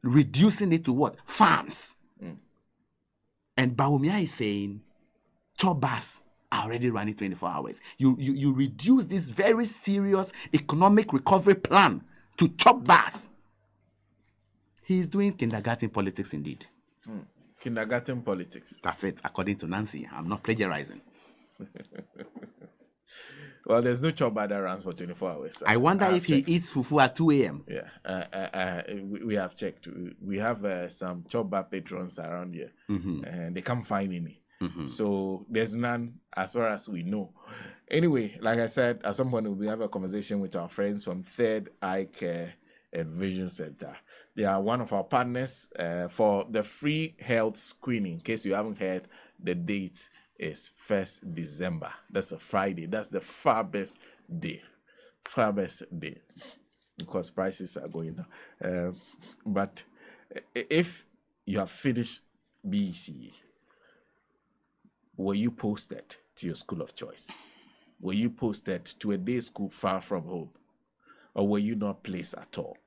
reducing it to what? Farms. And Bawumia is saying, chop bars are already running 24 hours. You reduce this very serious economic recovery plan to chop bars. He is doing kindergarten politics indeed. Kindergarten politics. That's it, according to Nancy. I'm not plagiarizing. Well, there's no chop bar that runs for 24 hours. I wonder if he eats fufu at 2 a.m. Yeah, we have checked. We have some chop bar patrons around here, and they can't find any. So there's none as far as we know. Anyway, like I said, at some point we have a conversation with our friends from Third Eye Care and Vision Center. They are one of our partners for the free health screening. In case you haven't heard, the date is 1st December. That's a Friday. That's the far best day. Far best day. Because prices are going down. But if you have finished BECE, were you posted to your school of choice? Were you posted to a day school far from home? Or were you not placed at all?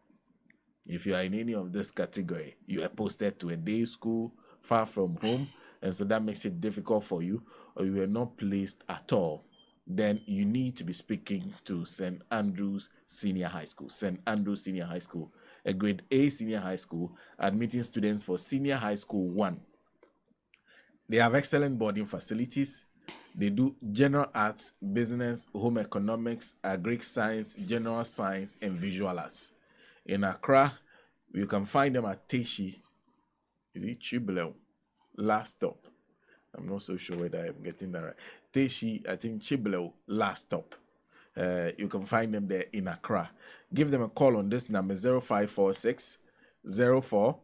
If you are in any of this category, you are posted to a day school far from home, and so that makes it difficult for you, or you are not placed at all, then you need to be speaking to St. Andrews Senior High School. St. Andrews Senior High School, a grade A senior high school, admitting students for Senior High School 1. They have excellent boarding facilities. They do general arts, business, home economics, agric science, general science, and visual arts. In Accra, you can find them at Teshi. Is it Chiblew? Last stop. I'm not so sure whether I'm getting that right. Teshi, I think Chiblew, last stop. You can find them there in Accra. Give them a call on this number 0546 04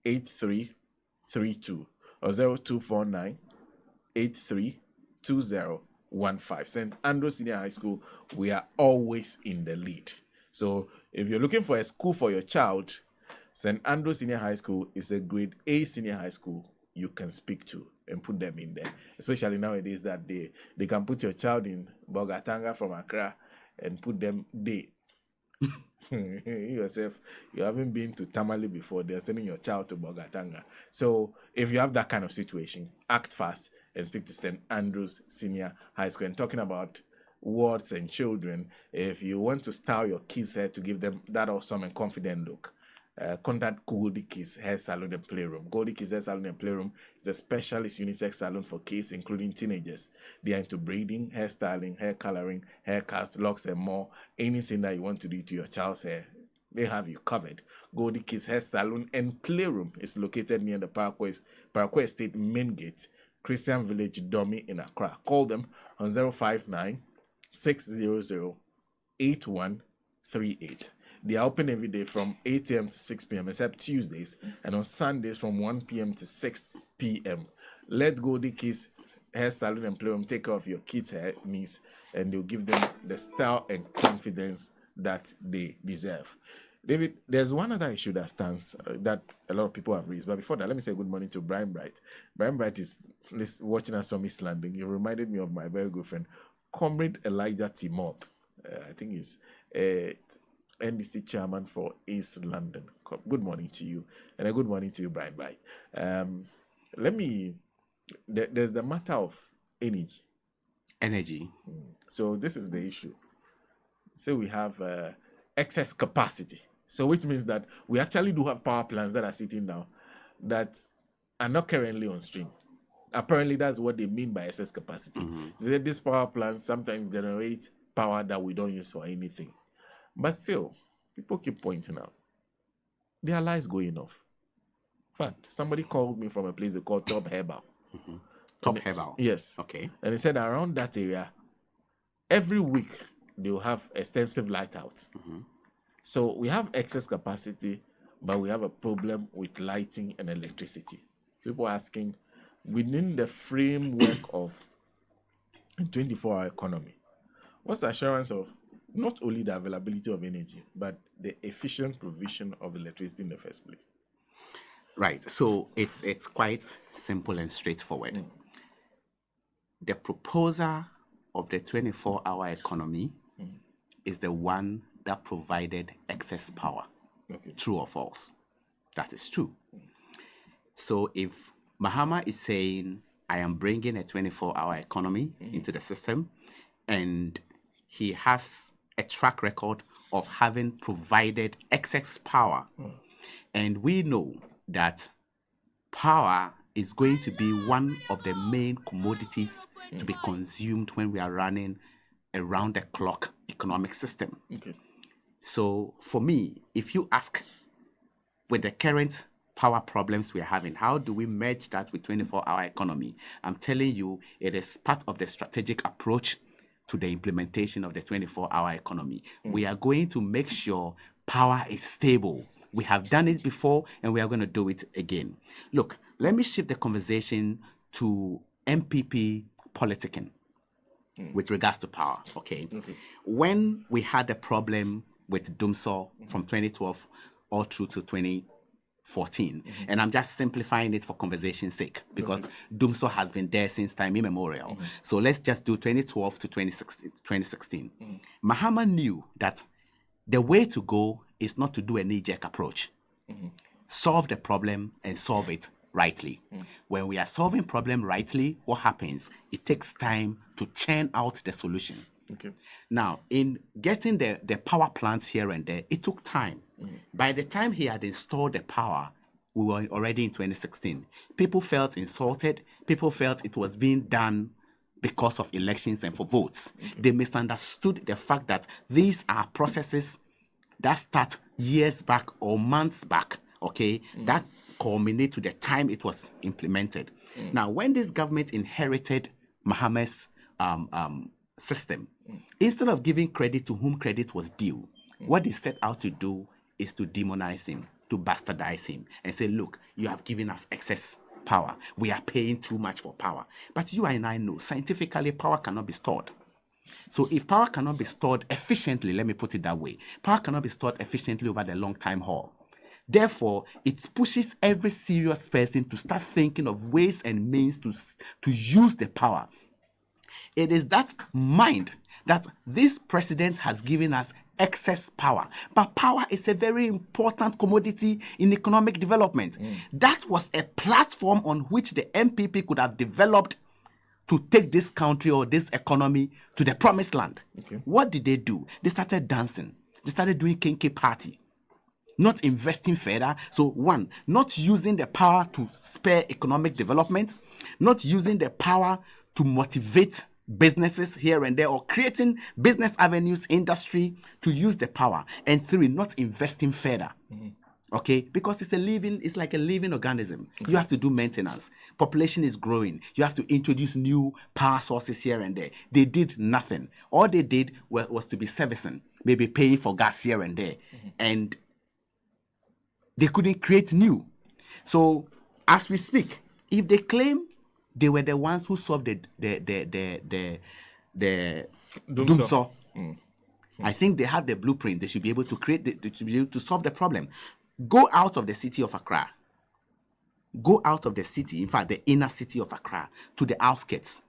8332 or 0249 832015. St. Andrews Senior High School, we are always in the lead. So if you're looking for a school for your child, St. Andrews Senior High School is a grade A senior high school you can speak to and put them in there. Especially nowadays that they can put your child in Bogatanga from Accra and put them there. You yourself, you haven't been to Tamale before, they're sending your child to Bogatanga. So if you have that kind of situation, act fast and speak to St. Andrews Senior High School. And talking about wards and children, if you want to style your kids' hair to give them that awesome and confident look, contact Goldie Kids Hair Salon and Playroom. Goldie Kids Hair Salon and Playroom is a specialist unisex salon for kids, including teenagers. They are into braiding, hairstyling, hair coloring, haircuts, locks, and more. Anything that you want to do to your child's hair, they have you covered. Goldie Kids Hair Salon and Playroom is located near the Parkway Estate Main Gate, Christian Village, Domi in Accra. Call them on 059 600 8138. They are open every day from 8 a.m. to 6 p.m. except Tuesdays, and on Sundays from 1 p.m. to 6 p.m. Let Goldie Kids Hair Salon and Playroom take care of your kids' hair needs, and they'll give them the style and confidence that they deserve. David, there's one other issue that stands that a lot of people have raised. But before that, let me say good morning to Brian Bright. Brian Bright is watching us from East London. You reminded me of my very good friend, Comrade Elijah Timop. I think he's NDC chairman for East London. Good morning to you, and a good morning to you, Brian Bright. There's the matter of energy. So this is the issue. So we have excess capacity. So which means that we actually do have power plants that are sitting now that are not currently on stream. Apparently, that's what they mean by excess capacity. So that these power plants sometimes generate power that we don't use for anything. But still, people keep pointing out there are lights going off. In fact, somebody called me from a place they call Top Herbal. Top Herbal? Yes. Okay. And he said around that area, every week they will have extensive light outs. So we have excess capacity, but we have a problem with lighting and electricity. People are asking, within the framework of a 24-hour economy, what's the assurance of not only the availability of energy, but the efficient provision of electricity in the first place? Right. So it's quite simple and straightforward. The proposer of the 24-hour economy is the one that provided excess power. Okay. True or false? That is true. So if Mahama is saying, I am bringing a 24-hour economy into the system, and he has a track record of having provided excess power, and we know that power is going to be one of the main commodities to be consumed when we are running a round-the-clock economic system. Okay. So for me, if you ask, with the current power problems we are having, how do we merge that with 24-hour economy? I'm telling you, it is part of the strategic approach to the implementation of the 24-hour economy. We are going to make sure power is stable. We have done it before, and we are going to do it again. Look, let me shift the conversation to MPP politicking with regards to power, okay? When we had a problem with Dumso from 2012 all through to 2014, and I'm just simplifying it for conversation's sake, because Dumso has been there since time immemorial. So let's just do 2012 to 2016. Mahama knew that the way to go is not to do a knee-jerk approach. Solve the problem and solve it rightly. When we are solving problem rightly, what happens? It takes time to churn out the solution. Okay. Now, in getting the power plants here and there, it took time. By the time he had installed the power, we were already in 2016. People felt insulted. People felt it was being done because of elections and for votes. They misunderstood the fact that these are processes that start years back or months back, okay, that culminate to the time it was implemented. Now, when this government inherited Mahama's system, instead of giving credit to whom credit was due, what they set out to do is to demonize him, to bastardize him, and say, look, you have given us excess power. We are paying too much for power. But you and I know, scientifically, power cannot be stored. So if power cannot be stored efficiently, let me put it that way, power cannot be stored efficiently over the long time haul. Therefore, it pushes every serious person to start thinking of ways and means to use the power. It is that mind that this president has given us excess power. But power is a very important commodity in economic development. That was a platform on which the MPP could have developed to take this country or this economy to the promised land. What did they do? They started dancing. They started doing kinky party. Not investing further. So one, not using the power to spur economic development, not using the power to motivate businesses here and there or creating business avenues, industry to use the power. And three, not investing further. Okay, because it's like a living organism. You have to do maintenance. Population is growing. You have to introduce new power sources here and there. They did nothing. All they did was to be servicing, maybe paying for gas here and there. And they couldn't create new. So as we speak, if they claim they were the ones who solved the Dumso, I think they have the blueprint. They should be able to they should be able to solve the problem. Go out of the city of Accra. Go out of the city, in fact, the inner city of Accra, to the outskirts,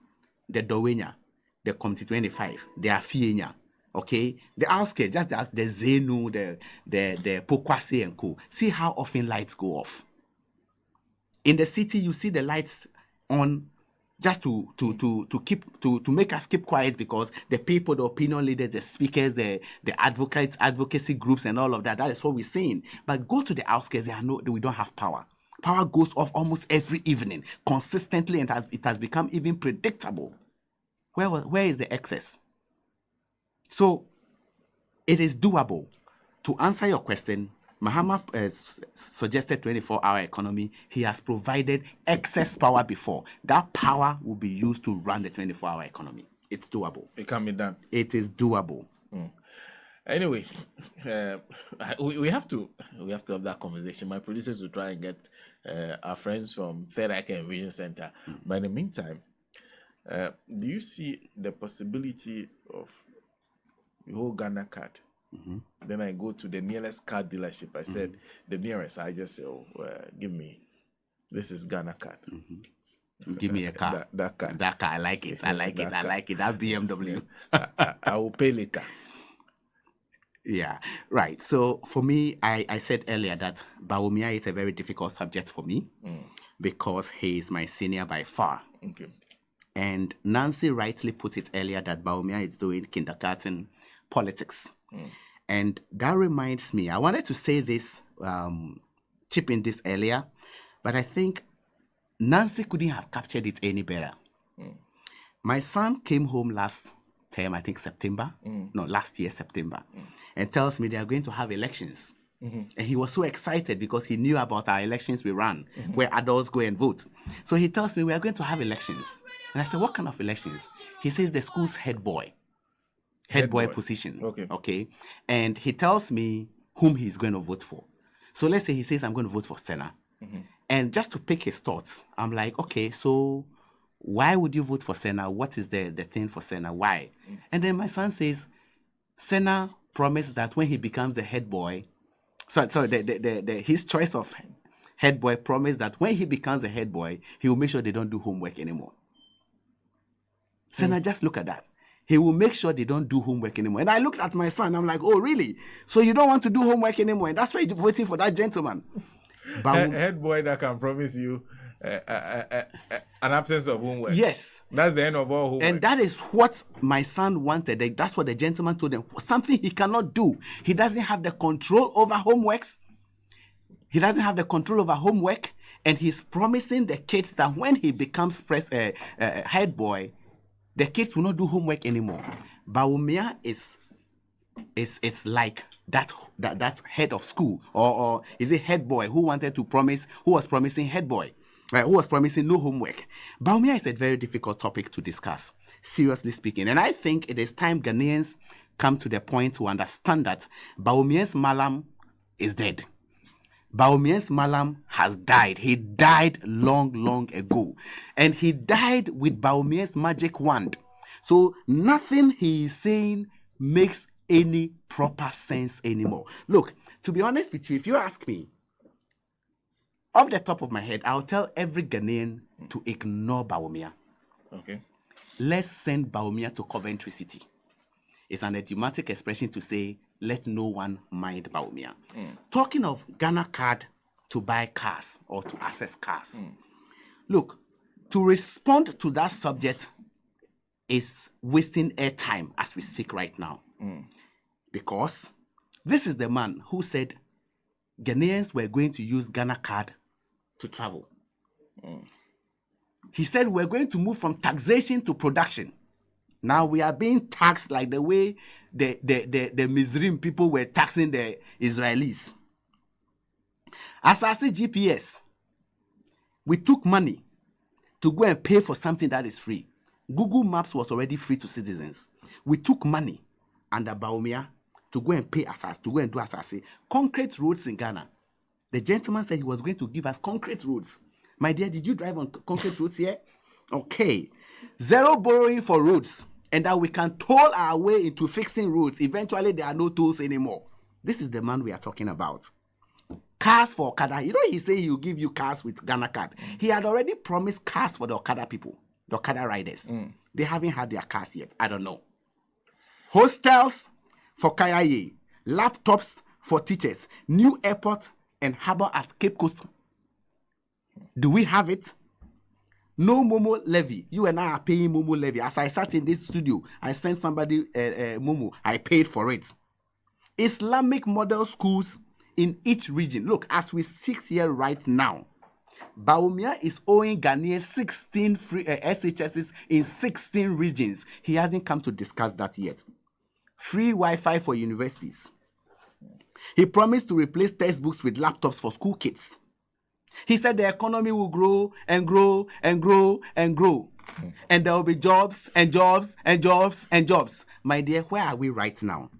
the Dowenya, the Community 25, the Afienya, okay? The outskirts, just the Zenu, the Pokwase and co. See how often lights go off. In the city, you see the lights on just to make us keep quiet because the people, the opinion leaders, the speakers, the advocates, advocacy groups, and all of that. That is what we're saying. But go to the outskirts, we don't have power. Power goes off almost every evening, consistently, and it has become even predictable. Where is the excess? So it is doable. To answer your question, Mahama suggested 24-hour economy. He has provided excess power before. That power will be used to run the 24-hour economy. It's doable. It can be done. It is doable. Anyway, we have to have that conversation. My producers will try and get our friends from Third Eye and Vision Center. But in the meantime, do you see the possibility of the whole Ghana card Then I go to the nearest car dealership. I said, the nearest. I just say, give me, this is Ghana card. Give me a car. That car. That car. I like it. I like it. I like it. That BMW. I will pay later. Yeah, right. So for me, I said earlier that Bawumia is a very difficult subject for me because he is my senior by far. Okay. And Nancy rightly put it earlier that Bawumia is doing kindergarten politics. And that reminds me, I wanted to say this, chip in this earlier, but I think Nancy couldn't have captured it any better. My son came home last term, I think September, last year, September, and tells me they are going to have elections. And he was so excited because he knew about our elections we ran, where adults go and vote. So he tells me we are going to have elections. And I said, what kind of elections? He says the school's head boy position. Okay. And he tells me whom he's going to vote for. So let's say he says, I'm going to vote for Senna. And just to pick his thoughts, I'm like, okay, so why would you vote for Senna? What is the thing for Senna? Why? And then my son says, Senna promised that when he becomes the head boy, his choice of head boy promised that when he becomes a head boy, he will make sure they don't do homework anymore. Senna, just look at that. He will make sure they don't do homework anymore. And I looked at my son, I'm like, oh, really? So you don't want to do homework anymore? And that's why you're voting for that gentleman. Head boy that can promise you an absence of homework. Yes. That's the end of all homework. And that is what my son wanted. That's what the gentleman told him. Something he cannot do. He doesn't have the control over homeworks. He doesn't have the control over homework. And he's promising the kids that when he becomes head boy, the kids will not do homework anymore. Bawumia is like that head of school, or is it head boy who was promising head boy, who was promising no homework. Bawumia is a very difficult topic to discuss, seriously speaking. And I think it is time Ghanaians come to the point to understand that Bawumia's Malam is dead. Bawumia's Malam has died. He died long, long ago. And he died with Bawumia's magic wand. So nothing he is saying makes any proper sense anymore. Look, to be honest with you, if you ask me, off the top of my head, I'll tell every Ghanaian to ignore Bawumia. Okay. Let's send Bawumia to Coventry City. It's an idiomatic expression to say, let no one mind Bawumia. Talking of Ghana card to buy cars or to access cars. Look, to respond to that subject is wasting airtime as we speak right now. Because this is the man who said Ghanaians were going to use Ghana card to travel. He said we're going to move from taxation to production. Now we are being taxed like the way the Mizraim people were taxing the Israelis. As I see GPS, we took money to go and pay for something that is free. Google Maps was already free to citizens. We took money under Bawumia to go and pay Asase, to go and do Asase. Concrete roads in Ghana. The gentleman said he was going to give us concrete roads. My dear, did you drive on concrete roads here? Okay. Zero borrowing for roads. And that we can toll our way into fixing roads. Eventually, there are no tolls anymore. This is the man we are talking about. Cars for Okada. You know, he said he will give you cars with Ghana card. He had already promised cars for the Okada people, the Okada riders. They haven't had their cars yet. I don't know. Hostels for Kayaye. Laptops for teachers. New airport and harbor at Cape Coast. Do we have it? No Momo levy. You and I are paying Momo levy. As I sat in this studio, I sent somebody Momo. I paid for it. Islamic model schools in each region. Look, as we sit here right now, Bawumia is owing Ghanaians 16 free SHSs in 16 regions. He hasn't come to discuss that yet. Free Wi-Fi for universities. He promised to replace textbooks with laptops for school kids. He said the economy will grow and grow and grow and grow. And there will be jobs and jobs and jobs and jobs. My dear, where are we right now?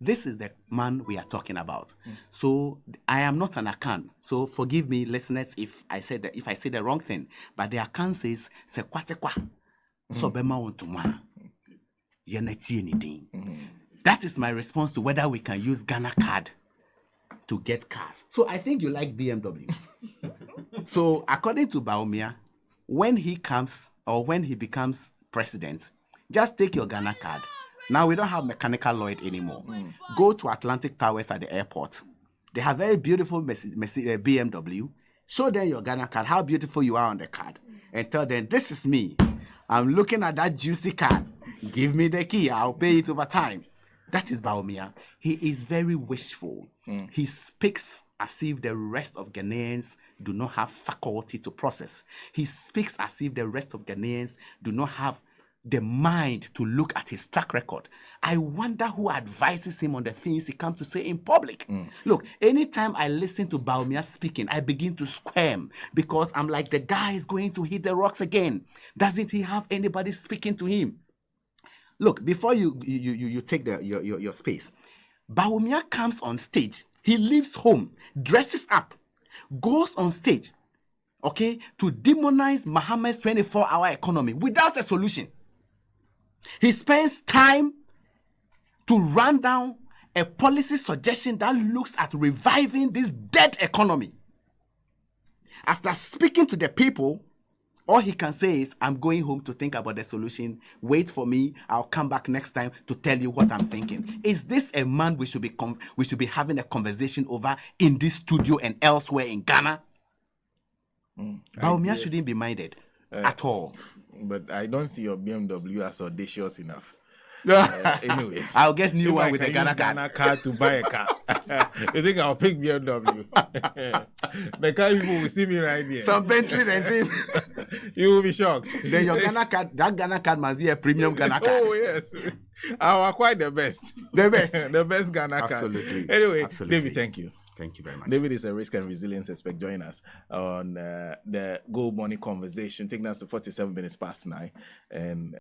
This is the man we are talking about. So I am not an Akan. So forgive me, listeners, if I say the wrong thing. But the Akan says, "Se kwatekwa, so bema ontuma, yeneti anything." That is my response to whether we can use Ghana card to get cars. So I think you like BMW. So according to Baumia, when he comes or when he becomes president, just take your Ghana card. Now we don't have Mechanical Lloyd anymore. Go to Atlantic Towers at the airport. They have very beautiful BMW. Show them your Ghana card, how beautiful you are on the card, and tell them, this is me. I'm looking at that juicy card. Give me the key. I'll pay it over time. That is Baumia. He is very wishful. He speaks as if the rest of Ghanaians do not have faculty to process. He speaks as if the rest of Ghanaians do not have the mind to look at his track record. I wonder who advises him on the things he comes to say in public. Look, anytime I listen to Baumia speaking, I begin to squirm because I'm like, the guy is going to hit the rocks again. Doesn't he have anybody speaking to him? Look, before you take your space, Baumia comes on stage. He leaves home, dresses up, goes on stage, okay, to demonize Mohammed's 24-hour economy without a solution. He spends time to run down a policy suggestion that looks at reviving this dead economy. After speaking to the people, all he can say is, I'm going home to think about the solution. Wait for me. I'll come back next time to tell you what I'm thinking. Is this a man we should be having a conversation over in this studio and elsewhere in Ghana? Baumia shouldn't be minded at all. But I don't see your BMW as audacious enough. Anyway, I'll get new one with the Ghana card to buy a car. You think I'll pick BMW? The car people will see me right here. Some Bentley and things. You will be shocked. Then your Ghana card, that Ghana card must be a premium Ghana card. Oh yes, I'll acquire the best. The best. The best Ghana card. Absolutely. Anyway, Absolutely. David, thank you. Thank you very much. David is a risk and resilience expert. Join us on the Gold Money Conversation, taking us to 47 minutes past 9. And